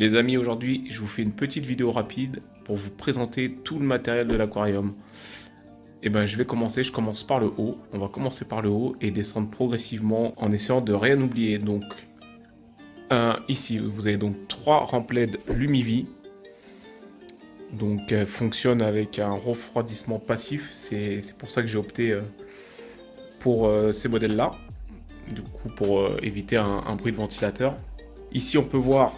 Les amis, aujourd'hui, je vous fais une petite vidéo rapide pour vous présenter tout le matériel de l'aquarium. Et ben, je commence par le haut. On va commencer par le haut et descendre progressivement en essayant de rien oublier. Donc, ici, vous avez donc 3 Rampled Lumivie. Donc, elle fonctionne avec un refroidissement passif. C'est pour ça que j'ai opté pour ces modèles-là. Du coup, pour éviter un bruit de ventilateur. Ici, on peut voir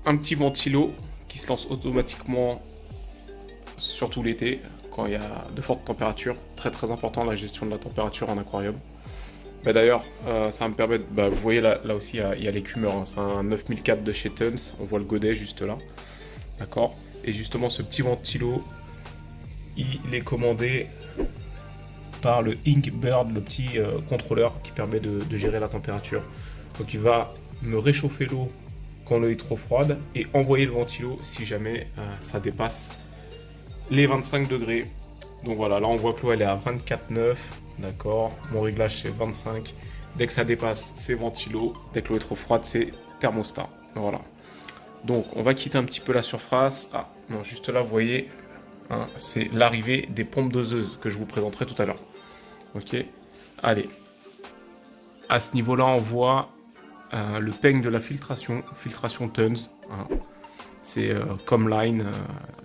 un petit ventilo qui se lance automatiquement, surtout l'été, quand il y a de fortes températures. Très important la gestion de la température en aquarium. D'ailleurs, ça va me permettre, vous voyez là aussi il y a l'écumeur, hein. C'est un 9004 de chez Tons, on voit le godet juste là. D'accord. Et justement ce petit ventilo, il est commandé par le Inkbird, le petit contrôleur qui permet de gérer la température. Donc il va me réchauffer l'eau quand l'eau est trop froide et envoyer le ventilo si jamais ça dépasse les 25 degrés. Donc voilà, là on voit que l'eau elle est à 24,9, d'accord. Mon réglage c'est 25. Dès que ça dépasse, c'est ventilo. Dès que l'eau est trop froide, c'est thermostat. Voilà. Donc on va quitter un petit peu la surface. Ah non, juste là vous voyez, hein, c'est l'arrivée des pompes doseuses que je vous présenterai tout à l'heure. Ok, allez. À ce niveau-là, on voit le peigne de la filtration Tons. Hein. C'est comme line,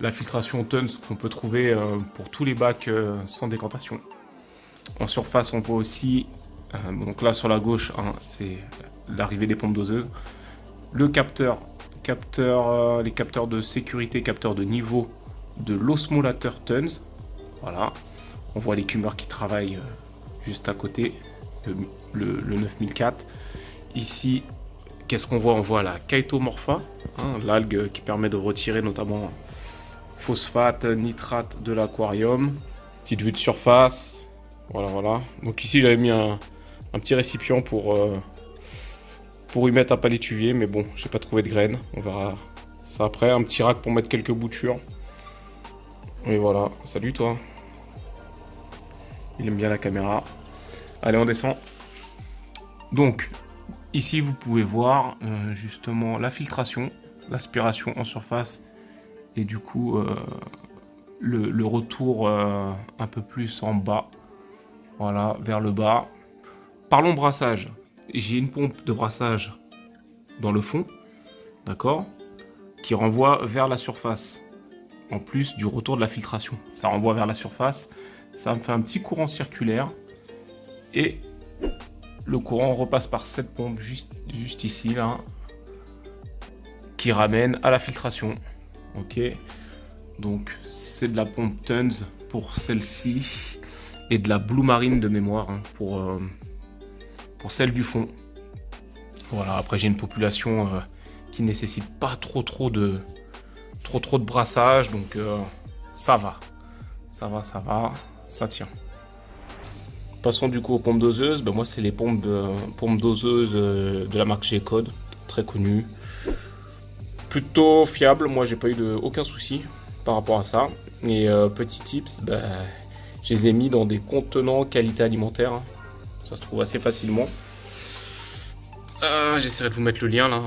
la filtration Tons qu'on peut trouver pour tous les bacs sans décantation. En surface, on voit aussi, donc là sur la gauche, hein, c'est l'arrivée des pompes doseuses. Le les capteurs de sécurité, capteurs de niveau de l'osmolateur Tons. Voilà, on voit l'écumeur qui travaille juste à côté, le 9004. Ici, qu'est-ce qu'on voit? On voit la Chaetomorpha, hein, l'algue qui permet de retirer notamment phosphate, nitrate de l'aquarium. Petite vue de surface, voilà. Donc ici, j'avais mis un petit récipient pour y mettre un palétuvier, mais bon, j'ai pas trouvé de graines. On verra ça après. Un petit rack pour mettre quelques boutures. Et voilà, salut toi. Il aime bien la caméra. Allez, on descend. Donc, ici, vous pouvez voir justement la filtration, l'aspiration en surface et du coup le retour un peu plus en bas, voilà, vers le bas. Parlons brassage. J'ai une pompe de brassage dans le fond, d'accord, qui renvoie vers la surface, en plus du retour de la filtration. Ça renvoie vers la surface, ça me fait un petit courant circulaire et le courant repasse par cette pompe juste ici, là, qui ramène à la filtration. Ok, donc c'est de la pompe Tons pour celle-ci et de la Blue Marine de mémoire, hein, pour celle du fond. Voilà, après j'ai une population qui nécessite pas trop de brassage, donc ça va, ça tient. Passons du coup aux pompes doseuses. Moi c'est les pompes doseuses de la marque G-Code, très connue, plutôt fiable. Moi j'ai pas eu aucun souci par rapport à ça. Et petit tips, je les ai mis dans des contenants qualité alimentaire, hein. Ça se trouve assez facilement. J'essaierai de vous mettre le lien là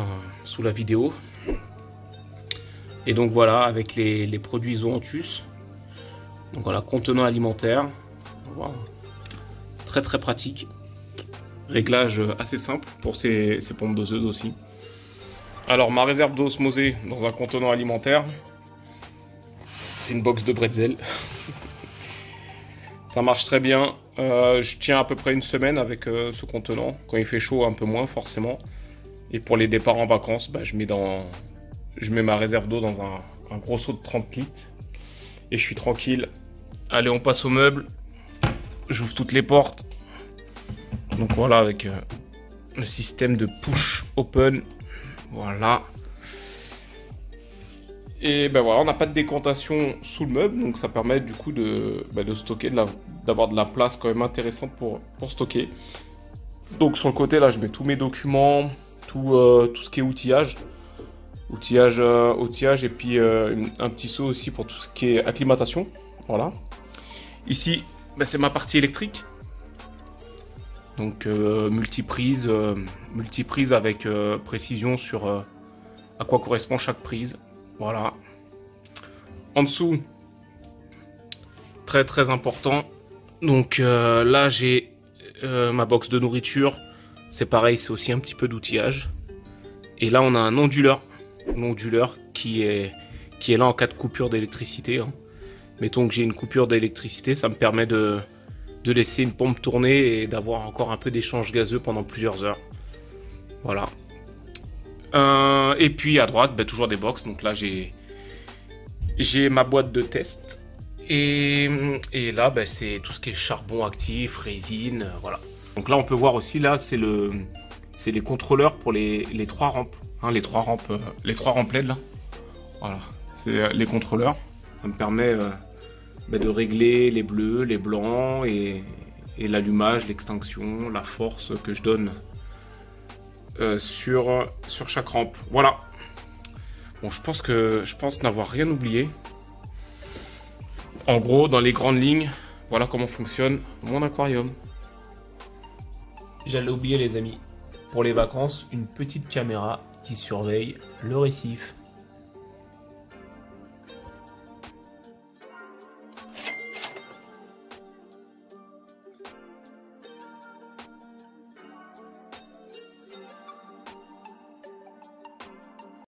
sous la vidéo. Et donc voilà, avec les produits Zoanthus. Donc voilà, contenant alimentaire. Voilà. Très pratique. Réglage assez simple pour ces pompes doseuses aussi. Alors ma réserve d'eau osmosée dans un contenant alimentaire, c'est une box de bretzel. Ça marche très bien. Je tiens à peu près une semaine avec ce contenant. Quand il fait chaud, un peu moins forcément. Et pour les départs en vacances, je mets ma réserve d'eau dans un gros seau de 30 litres. Et je suis tranquille. Allez, on passe aux meubles. J'ouvre toutes les portes. Donc voilà, avec le système de push open. Voilà. Et voilà, on n'a pas de décantation sous le meuble, donc ça permet du coup de stocker, d'avoir de la place quand même intéressante pour stocker. Donc sur le côté là, je mets tous mes documents, tout ce qui est outillage et puis un petit seau aussi pour tout ce qui est acclimatation. Voilà. Ici, c'est ma partie électrique. Donc multiprise avec précision sur à quoi correspond chaque prise. Voilà. En dessous, très très important. Donc là, j'ai ma box de nourriture. C'est pareil, c'est aussi un petit peu d'outillage. Et là, on a un onduleur. Un onduleur qui est là en cas de coupure d'électricité. Hein. Mettons que j'ai une coupure d'électricité, ça me permet de laisser une pompe tourner et d'avoir encore un peu d'échange gazeux pendant plusieurs heures. Voilà. Et puis à droite, bah, toujours des box. Donc là, j'ai ma boîte de test. Et là, bah, c'est tout ce qui est charbon actif, résine, voilà. Donc là, on peut voir aussi, là, c'est les contrôleurs pour les 3 rampes. Hein, les 3 rampes LED, là. Voilà, c'est les contrôleurs. Ça me permet bah, de régler les bleus, les blancs et l'allumage, l'extinction, la force que je donne sur chaque rampe. Voilà. Bon, je pense n'avoir rien oublié. En gros, dans les grandes lignes, voilà comment fonctionne mon aquarium. J'allais oublier les amis. Pour les vacances, une petite caméra qui surveille le récif.